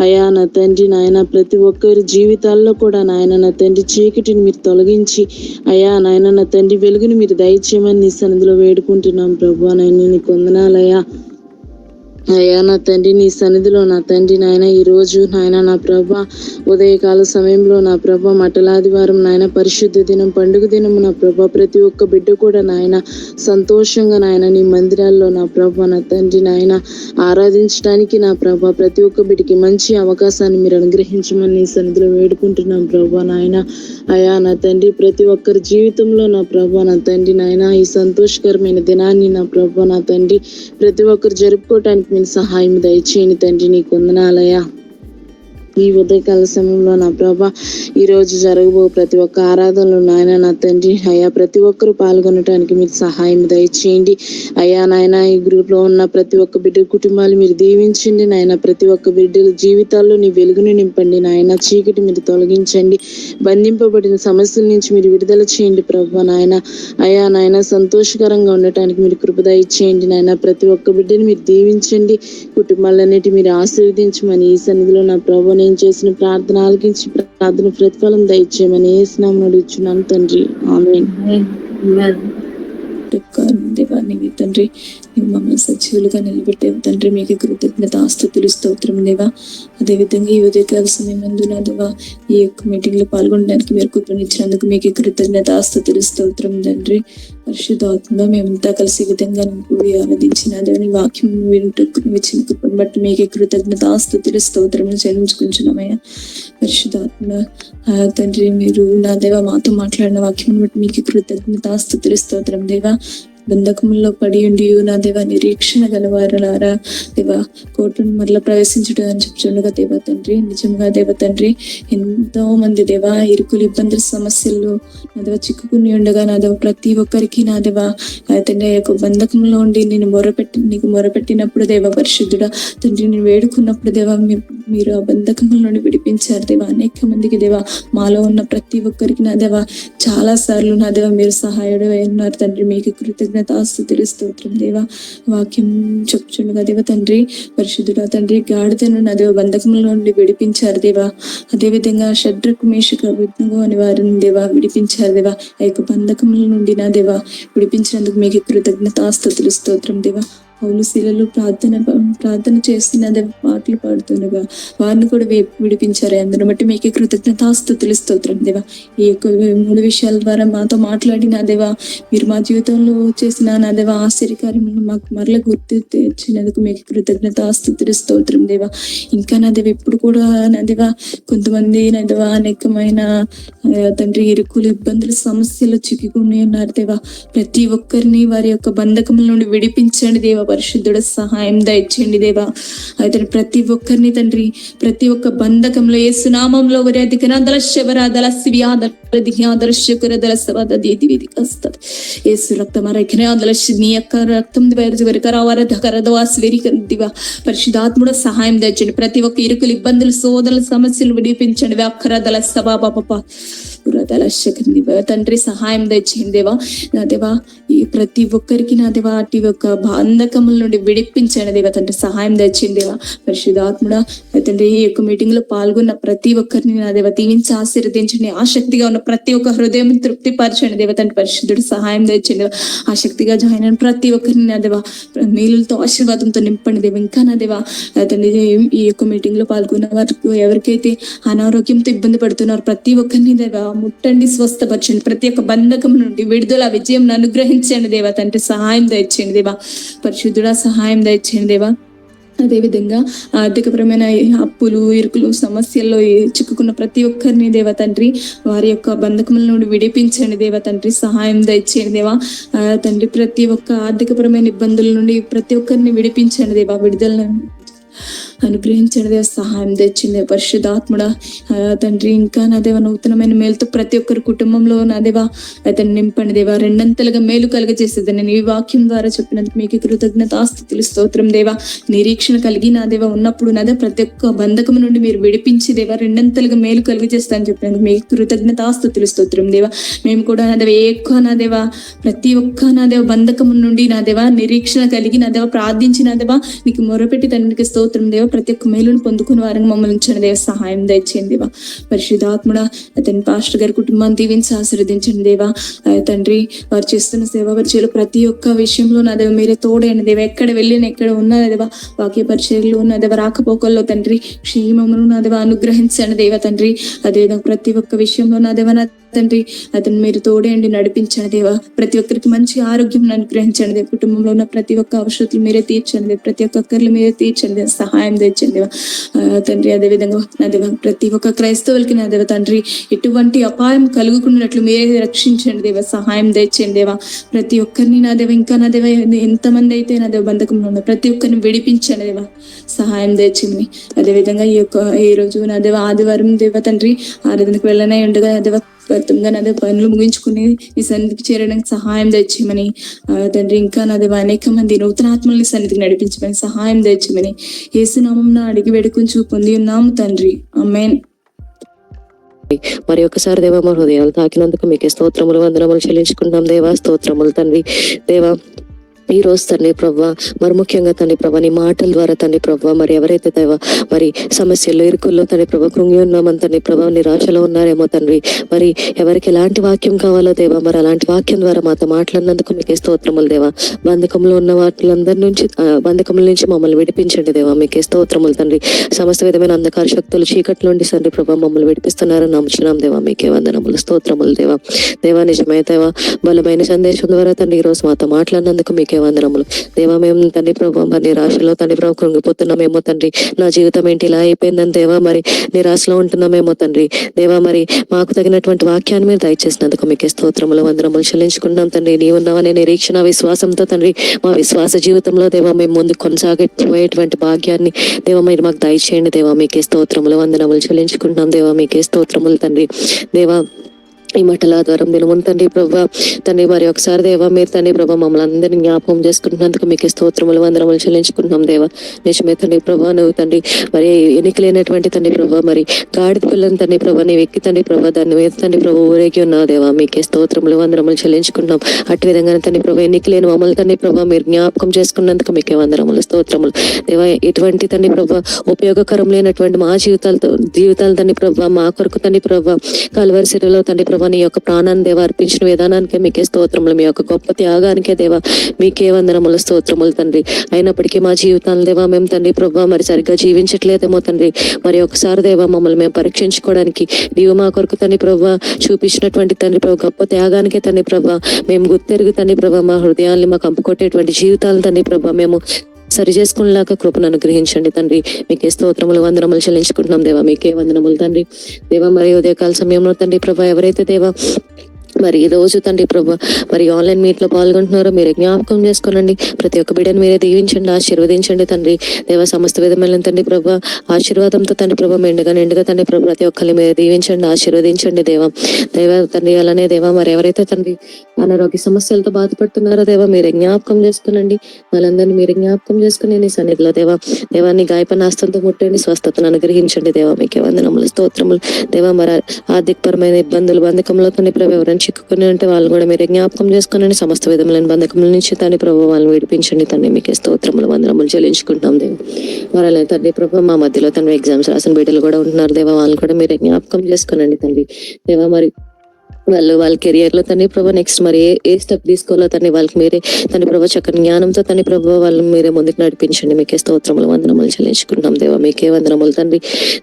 అయా నా తండ్రి నాయన. ప్రతి ఒక్కరి జీవితాల్లో కూడా నాయన నా తండ్రి చీకటిని మీరు తొలగించి అయా నాయన నా తండ్రి వెలుగుని మీరు దయచేయమని నీ సన్నిధిలో వేడుకుంటున్నాం ప్రభా నాయన. నీ కొందనాలయ్యా. అయ్యా నా తండ్రి నీ సన్నిధిలో నా తండ్రి నాయన ఈరోజు నాయన నా ప్రభా ఉదయకాల సమయంలో నా ప్రభా మటలాదివారం నాయన పరిశుద్ధ దినం పండుగ దినము నా ప్రభా ప్రతి ఒక్క బిడ్డ కూడా నాయన సంతోషంగా నాయన నీ మందిరాల్లో నా ప్రభా నా తండ్రి నాయన ఆరాధించడానికి నా ప్రభా ప్రతి ఒక్క బిడ్డకి మంచి అవకాశాన్ని మీరు అనుగ్రహించమని నీ సన్నిధిలో వేడుకుంటున్నాం ప్రభా నాయన. అయా నా తండ్రి ప్రతి ఒక్కరి జీవితంలో నా ప్రభా నా తండ్రి నాయన ఈ సంతోషకరమైన దినాన్ని నా ప్రభా నా తండ్రి ప్రతి ఒక్కరు జరుపుకోవటానికి మీరు సహాయం దయచేయండి తండ్రి. నీకు వందనాలయ్యా. ఈ ఉదయకాల సమయంలో నా ప్రభా ఈరోజు జరగబో ప్రతి ఒక్క ఆరాధనలో నాయన నా తండ్రి అయ్యా ప్రతి ఒక్కరు పాల్గొనడానికి మీరు సహాయం దయచేయండి అయ్యా నాయన. ఈ గ్రూప్లో ఉన్న ప్రతి ఒక్క బిడ్డ కుటుంబాలు మీరు దీవించండి నాయన. ప్రతి ఒక్క బిడ్డల జీవితాల్లో నీ వెలుగును నింపండి నాయన. చీకటి మీరు తొలగించండి. బంధింపబడిన సమస్యల నుంచి మీరు విడుదల చేయండి ప్రభా నాయన. అయ్యా నాయన సంతోషకరంగా ఉండటానికి మీరు కృప దయచేయండి నాయన. ప్రతి ఒక్క బిడ్డని మీరు దీవించండి. కుటుంబాలన్నిటి మీరు ఆశీర్వదించమని ఈ సన్నిధిలో నా ప్రభు నేను చేసిన ప్రార్థన ఆలకించి ప్రార్థన ప్రతిఫలం దయచేయమని యేసు నామమున అడుగుచున్నాను తండ్రి. ఆమేన్. దేవాన్ని తండ్రి ನೀವು మమ్మల్ని సజీవులుగా నిలబెట్టావు తండ్రి. మీకు కృతజ్ఞత ఆస్తుతులు స్తోత్రం దేవా. అదేవిధంగా ఈ ఉదయకాల సమయం ముందు నా దేవా ఈ యొక్క మీటింగ్ లో పాల్గొనడానికి మీరు కృపనిచ్చినందుకు మీకు కృతజ్ఞత ఆస్తుతులు స్తోత్రం తండ్రి. పరిశుద్ధాత్మగా మేమంతా కలిసి విధంగా నువ్వు ఆరాధించిన దేవని వాక్యం వింటుకుని ఇచ్చిన కృపను బట్టి మీకు కృతజ్ఞత ఆస్తుతులు స్తోత్రం చెల్లించుకుంటున్నామయ్యా. పరిశుద్ధాత్మ తండ్రి మీరు నా దేవా మాతో మాట్లాడిన వాక్యం బట్టి మీకు కృతజ్ఞత ఆస్తుతులు స్తోత్రం దేవా. బంధకముల్లో పడి ఉండి నా దేవా నిరీక్షణ గలవారలారా దేవా కోర్టును మరలా ప్రవేశించడం అని చెప్తుండగా దేవా తండ్రి నిజంగా దేవ తండ్రి ఎంతో మంది దేవా ఇరుకులు ఇబ్బందుల సమస్యల్లో నా దేవా చిక్కుకుని ఉండగా నా దేవ ప్రతి ఒక్కరికి నా దేవా తండ్రి యొక్క బంధకంలో ఉండి నీకు మొరపెట్టినప్పుడు దేవా పరిశుద్ధుడా తండ్రి నేను వేడుకున్నప్పుడు దేవా మీరు ఆ బంధకముల నుండి విడిపించారు దేవా. అనేక మందికి దేవా మాలో ఉన్న ప్రతి ఒక్కరికి నా దేవా చాలా సార్లు నా దేవా మీరు సహాయుడు ఉన్నారు తండ్రి. మీకు కృతజ్ఞత స్తుతులు స్తోత్రం దేవా. వాక్యం చెప్పుచుండగా దేవ తండ్రి పరిశుద్ధుడా తండ్రి గాడిదను నా దేవ బంధకముల నుండి విడిపించారు దేవా. అదేవిధంగా షడ్రకు మేషకు అభిజ్ఞంగా అని వారిని దేవా విడిపించారు దేవా. ఆ యొక్క బంధకముల నుండి నా దేవా విడిపించినందుకు మీకు కృతజ్ఞత స్తుతులు స్తోత్రం దేవా. పౌలు శీలలు ప్రార్థన చేస్తున్న పాటలు పాడుతుండగా వారిని కూడా విడిపించారు. అందును బట్టి మీకు కృతజ్ఞతాస్తుతులు స్తోత్రం దేవా. ఈ యొక్క 3 విషయాల ద్వారా మాతో మాట్లాడిన దేవా మీరు మా జీవితంలో చేసిన నా దేవా ఆశ్చర్యకార్యములను మాకు మరల గుర్తు తెచ్చినందుకు మీకు కృతజ్ఞతాస్తుతులు స్తోత్రం దేవా. ఇంకా నా దేవ ఎప్పుడు కూడా నా దేవా కొంతమంది నా దేవా అనేకమైన తండ్రి ఇరుకులు ఇబ్బందులు సమస్యలు చిక్కుకుని ఉన్నారు దేవా. ప్రతి ఒక్కరిని వారి యొక్క బంధకముల నుండి విడిపించండి దేవా. పరిశుద్ధుడ సహాయం దయచేయండి దేవా. అయితే ప్రతి ఒక్కరిని తండ్రి ప్రతి ఒక్క బంధకంలో యేసు నామములో వారి అధికనాదల శవరాదల శివ్యాదల దిహ్యాదల శకురదల సవద దీది విధి కస్తది యేసు రక్తమరకనాదల నీ యొక్క రక్తం వరకరావర ధకరదవా స్వీకరిందివా. పరిశుద్ధాత్ముడ సహాయం దయచేయండి. ప్రతి ఒక్క ఇరుకులు ఇబ్బందులు సోదరుల సమస్యలు విడిపించండి. వ్యాకరదల సభా పాప తండ్రి సహాయం దయచేయండి దేవా. నా దేవా ఈ ప్రతి ఒక్కరికి నా దేవా అటు యొక్క బంధకముల నుండి విడిపించండి దేవా. తండ్రి సహాయం దయచేయండి దేవా. పరిశుద్ధాత్ముడా తండ్రి ఈ యొక్క మీటింగ్ లో పాల్గొన్న ప్రతి ఒక్కరిని నా దేవా దీవించి ఆశీర్వదించండి. ఆసక్తిగా ఉన్న ప్రతి ఒక్క హృదయం తృప్తిపరచండి దేవా. తండ్రి పరిశుద్ధుడు సహాయం దయచేయండి దేవా. ఆసక్తిగా జాయిన్ అయిన ప్రతి ఒక్కరిని నా దేవా మేలులతో ఆశీర్వాదంతో నింపండి దేవా. ఇంకా నా దేవా తండ్రి ఈ యొక్క మీటింగ్ లో పాల్గొన్న వారికి ఎవరికైతే అనారోగ్యంతో ఇబ్బంది పడుతున్నారు ప్రతి ఒక్కరిని దేవా ముట్టండి, స్వస్థపరచండి. ప్రతి ఒక్క బంధకం నుండి విడుదల విజయం అనుగ్రహించండి దేవా. తండ్రి సహాయం దయచేయండి దేవా. పరిశుద్ధుడా సహాయం దయచేయండి దేవా. అదేవిధంగా ఆర్థికపరమైన అప్పులు ఇరుకులు సమస్యల్లో చిక్కుకున్న ప్రతి ఒక్కరిని దేవా తండ్రి వారి యొక్క బంధకముల నుండి విడిపించండి దేవా. తండ్రి సహాయం దయచేయండి దేవా. తండ్రి ప్రతి ఒక్క ఆర్థికపరమైన ఇబ్బందుల నుండి ప్రతి ఒక్కరిని విడిపించండి దేవా. విడుదల అనుగ్రహించండి దేవ, సహాయం తెచ్చింది పరిశుద్ధాత్ముడా. తండ్రి ఇంకా నా దేవ నూతనమైన మేలుతో ప్రతి ఒక్కరి కుటుంబంలో నా దేవ అతను నింపండి దేవ, రెండంతలుగా మేలు కలుగజేసేది నేను ఈ వాక్యం ద్వారా చెప్పినందుకు మీకు కృతజ్ఞతాస్తుతులు స్తోత్రం దేవ. నిరీక్షణ కలిగి నా దేవ ఉన్నప్పుడు నా దేవ ప్రతి ఒక్క బంధకం నుండి మీరు విడిపించి దేవ రెండంతలుగా మేలు కలుగజేస్తానని చెప్పినందుకు మీకు కృతజ్ఞతాస్తుతులు స్తోత్రం దేవ. మేము కూడా నా దేవ నా దేవ ప్రతి ఒక్క నా దేవ బంధకం నుండి నా దేవ నిరీక్షణ కలిగి నా దేవ ప్రార్థించి నా దేవ నీకు మొరపెట్టి తండ్రికి స్తోత్రం దేవ. ప్రతి ఒక్క మేలును పొందుకుని వారిని మమ్మల్ని ఉంచండి దేవ, సహాయం దయచేయండి దేవ. పరిశుద్ధాత్ముడ అతని పాస్టర్ గారి కుటుంబాన్ని దీవించి ఆశీర్వదించండి దేవ. తండ్రి వారు చేస్తున్న సేవా పరిచయలు ప్రతి ఒక్క విషయంలో నా దేవ మీరే తోడైన దేవ. ఎక్కడ వెళ్ళిన ఎక్కడ ఉన్నా దేవ వాక్య పరిచయలు ఉన్న దేవ రాకపోకల్లో తండ్రి క్షేమమును నా దేవ అనుగ్రహించండి దేవ తండ్రి. అదేవిధంగా ప్రతి ఒక్క విషయంలో నా దేవ తండ్రి అతను మీరు తోడేయండి, నడిపించండి దేవ. ప్రతి ఒక్కరికి మంచి ఆరోగ్యం అనుగ్రహించండి దేవ. కుటుంబంలో ఉన్న ప్రతి ఒక్క అవసరాలు మీరే తీర్చండి దేవ. ప్రతి ఒక్క ఒక్కరిని మీరే తీర్చండి దేవ, సహాయం తెచ్చండి దేవ తండ్రి. అదేవిధంగా నా దేవ ప్రతి ఒక్క క్రైస్తవులకి నా దేవ తండ్రి ఎటువంటి అపాయం కలుగుకున్నట్లు మీరే రక్షించండి దేవ, సహాయం తెచ్చండి దేవ. ప్రతి ఒక్కరిని నా దేవ ఇంకా నా దేవ ఎంతమంది అయితే నా దేవ బంధకంలో ఉన్న ప్రతి ఒక్కరిని విడిపించండి దేవ, సహాయం తెచ్చమని. అదేవిధంగా ఈ రోజు నా దేవ ఆదివారం దేవ తండ్రి ఆరాధనకు వెళ్ళనే ఉండగా నా దేవ వ్యర్థంగా నా దేవ పనులు ముగించుకుని నీ సన్నిధికి చేరడానికి సహాయం తెచ్చమని తండ్రి. ఇంకా నా దేవ అనేక మంది నూతన ఆత్మల్ని సన్నిధికి నడిపించమని సహాయం తెచ్చమని యేసునామమున అడిగి వేడుకొని పొంది ఉన్నాము తండ్రి, ఆమేన్. మరి ఒకసారి దేవా మా హృదయాలు తాకినందుకు మీకు స్తోత్రములు వందనములు చెల్లించుకుంటాం దేవా. స్తోత్రములు తండ్రి దేవా. ఈ రోజు తండ్రి ప్రభా మరి ముఖ్యంగా తండ్రి ప్రభా నీ మాటల ద్వారా తండ్రి ప్రభా మరి ఎవరైతే దేవా మరి సమస్యల్లో ఇరుకుల్లో తండ్రి ప్రభా కృంగి ఉన్నామని తండ్రి ప్రభా నిరాశలో ఉన్నారేమో తండ్రి, మరి ఎవరికి ఎలాంటి వాక్యం కావాలో దేవా మరి అలాంటి వాక్యం ద్వారా మాతో మాట్లాడినందుకు మీకే స్తోత్రములు దేవా. బంధకంలో ఉన్న వాటిలందరి నుంచి బంధకముల నుంచి మమ్మల్ని విడిపించండి దేవా, మీకే స్తోత్రములు తండ్రి. సమస్త విధమైన అంధకార శక్తులు చీకటి నుండి తండ్రి ప్రభా మమ్మల్ని విడిపిస్తున్నారని నమ్ముచున్నాం దేవా, మీకే వందనములు స్తోత్రములు దేవా. దేవా నిజమే దేవా బలమైన సందేశం ద్వారా తండ్రి ఈ రోజు మాతో మాట్లాడినందుకు మీకే వందనములు దేవా. మేము తండ్రి ప్రభా మరి నిరాశలో తండ్రి ప్రభా కృంగిపోతున్నామేమో తండ్రి, నా జీవితం ఏంటి ఇలా అయిపోయిందని దేవా మరి నిరాశలో ఉంటున్నామేమో తండ్రి దేవా. మరి మాకు తగినటువంటి వాక్యాన్ని మీరు దయచేసినందుకు మీకే స్తోత్రములు వందనములు చెల్లించుకున్నాం తండ్రి. నీవున్నావనే నిరీక్షణ విశ్వాసంతో తండ్రి మా విశ్వాస జీవితంలో దేవా మేము ముందుకు కొనసాగిపోయేటువంటి భాగ్యాన్ని దేవా మీరు మాకు దయచేయండి దేవా, మీకే స్తోత్రములు వందనములు చెల్లించుకుంటున్నాం దేవా, మీకే స్తోత్రములు తండ్రి దేవా. ఈ మఠల ఆధారం దినమును తండ్రి ప్రభా తండ్రి మరి ఒకసారి దేవా మీరు తండ్రి ప్రభా మమ్మల్ని అందరినీ జ్ఞాపకం చేసుకుంటున్నందుకు మీకు స్తోత్రములు వందనములు చెల్లించుకుంటున్నాం దేవా. నిజమే తండ్రి ప్రభా నువ్వు తండ్రి మరి ఎన్నికలేనటువంటి తండ్రి ప్రభా మరి గాడిద పిల్లని తండ్రి ప్రభా నీవు ఎక్కి తండ్రి ప్రభా దాన్ని మీద తండ్రి ప్రభా ఊరేగి ఉన్నావు దేవా, మీకే స్తోత్రములు వందనములు చెల్లించుకుంటున్నాం. అటు విధంగానే తండ్రి ప్రభా ఎన్నికలేని మమ్మల్ని తండ్రి ప్రభా మీరు జ్ఞాపకం చేసుకున్నందుకు మీకే వందనములు స్తోత్రములు దేవా. ఎటువంటి తండ్రి ప్రభా ఉపయోగకరం లేనటువంటి మా జీవితాలు తండ్రి ప్రభా మా కొరకు తండ్రి ప్రభా కల్వరి శిలువలో తండ్రి ప్రభా నీ యొక్క ప్రాణాన్ని దేవా అర్పించిన విధానానికే మీకే స్తోత్రములు, మీ యొక్క గొప్ప త్యాగానికే దేవా మీకే వందనములు స్తోత్రములు తండ్రి. అయినప్పటికీ మా జీవితాలను దేవా మేము తండ్రి ప్రభా మరి సరిగ్గా జీవించట్లేదేమో తండ్రి, మరి ఒకసారి దేవా మమ్మల్ని మేము పరీక్షించుకోవడానికి నీవు మా కొరకు తండ్రి ప్రభా చూపించినటువంటి తండ్రి ప్రభా గొప్ప త్యాగానికే తండ్రి ప్రభా మేము గుర్తెరుగు తండ్రి ప్రభా మా హృదయాన్ని మాకు కంపుకొట్టేటువంటి జీవితాలను తండ్రి ప్రభా మేము సరి చేసుకునేలాగా కృపను అనుగ్రహించండి తండ్రి, మీకే స్తోత్రములు వందనములు చెల్లించుకుంటున్నాం దేవా, మీకే వందనములు తండ్రి దేవా. మరి ఉదయకాల సమయంలో తండ్రి ప్రభా ఎవరైతే దేవా మరి ఈ రోజు తండ్రి ప్రభా మరి ఆన్లైన్ మీట్ లో పాల్గొంటున్నారో మీరు జ్ఞాపకం చేసుకోనండి. ప్రతి ఒక్క బిడ్డను మీరే దీవించండి, ఆశీర్వదించండి తండ్రి దేవా. సమస్త విధమైన తండ్రి ప్రభా ఆశీర్వాదంతో తండ్రి ప్రభా నిండుగా తండ్రి ప్రభా ప్రతి ఒక్కరిని మీరు దీవించండి, ఆశీర్వదించండి దేవా. దేవా తండ్రి అలానే దేవా మరి ఎవరైతే తండ్రి అనారోగ్య సమస్యలతో బాధపడుతున్నారో దేవా మీరే జ్ఞాపకం చేసుకునండి. వాళ్ళందరినీ మీరు జ్ఞాపకం చేసుకుని నీ సన్నిధిలో దేవా దేవాన్ని గాయపనాస్తంతో ముట్టండి, స్వస్థతను అనుగ్రహించండి దేవా, మీకే వందనములు స్తోత్రములు దేవా. మరి ఆర్థికపరమైన ఇబ్బందులు బంధకంలో తండ్రి ప్రభా ఎవరైనా చిక్కుకుని ఉంటే వాళ్ళు కూడా మీరు జ్ఞాపకం చేసుకుని సమస్త విధములైన బంధకముల నుంచి తండ్రి ప్రభు వాళ్ళని విడిపించండి తండ్రి, మీకే స్తోత్రములు వందనములు చెల్లించుకుంటాం దేవా. వాళ్ళ తండ్రి ప్రభు మా మధ్యలో తండ్రి ఎగ్జామ్స్ రాసిన బిడ్డలు కూడా ఉంటున్నారు దేవా, వాళ్ళని కూడా మీరు జ్ఞాపకం చేసుకునండి తండ్రి దేవా. మరి వాళ్ళ కెరియర్ లో తండ్రి ప్రభా నెక్స్ట్ మరి ఏ స్టెప్ తీసుకోవాలో తండ్రి వాళ్ళకి మీరే తండ్రి ప్రభా చక్కని జ్ఞానంతో తండ్రి ప్రభా వాళ్ళని మీరే ముందుకు నడిపించండి, మీకే స్తోత్రములు వందనములు చెల్లించుకుంటున్నాం దేవా, మీకే వందనములు తండ్రి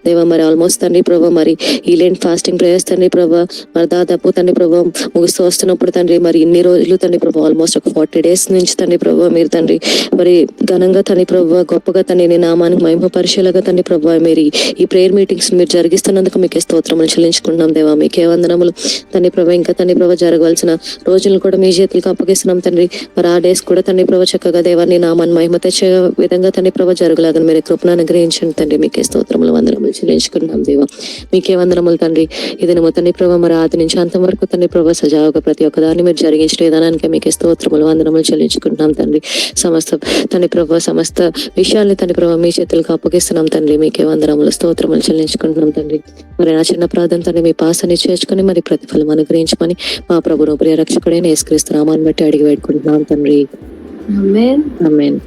దేవా. మరి ఆల్మోస్ట్ తండ్రి ప్రభా మరి ఈ లెంట్ ఫాస్టింగ్ ప్రేయర్స్ తండ్రి ప్రభా మరి దాదాపు తండ్రి ప్రభా ముగిస్తూ వస్తున్నప్పుడు తండ్రి మరి ఇన్ని రోజులు తండ్రి ప్రభా ఆల్మోస్ట్ ఒక 40 days నుంచి తండ్రి ప్రభా మీరు తండ్రి మరి ఘనంగా తండ్రి ప్రభా గొప్పగా తండ్రి నీ నామానికి మహిమ పరిశీలగా తండ్రి ప్రభా మీరు ఈ ప్రేయర్ మీటింగ్స్ మీరు జరిగిస్తున్నందుకు మీకే స్తోత్రములు చెల్లించుకుంటున్నాం దేవా, మీకే వందనములు తండ్రి ప్రభా ఇంకా తండ్రి ప్రభా జరగవలసిన రోజులను కూడా మీ చేతులకు అప్పగిస్తున్నాం తండ్రి. మరి ఆ డేస్ కూడా తండ్రి ప్రభా చక్కగా దేవాన్ని నామాన్ని మహిమ తెచ్చే విధంగా తండ్రి ప్రభా జరగలాగా మీరు కృపను అనుగ్రహించండి తండ్రి. మీకే స్తోత్రములు వందనములు చెల్లించుకుంటున్నాం దేవా. మీకే వందనములు తండ్రి. ఇదేమో తండ్రి ప్రభా మరి ఆది నుంచి అంతం వరకు తండ్రి ప్రభా సజావుగా ప్రతి ఒక్కదాన్ని మీరు జరిగించిన విధానానికి మీకే స్తోత్రములు వందనములు చెల్లించుకుంటున్నాం తండ్రి. సమస్త తండ్రి ప్రభా సమస్త విషయాల్ని తండ్రి ప్రభా మీ చేతులకు అప్పగిస్తున్నాం తండ్రి. మీకే వందనములు స్తోత్రములు చెల్లించుకుంటున్నాం తండ్రి. మరి నా చిన్న ప్రార్థన తండ్రి మీ పాసని చేర్చుకొని మరి ప్రతిఫలం అనుగ్రహించమని మా ప్రభును ప్రియ రక్షకుడైన యేసుక్రీస్తు నామాన్ని బట్టి అడిగి వేడుకుంటున్నాం తండ్రి. ఆమేన్. ఆమేన్.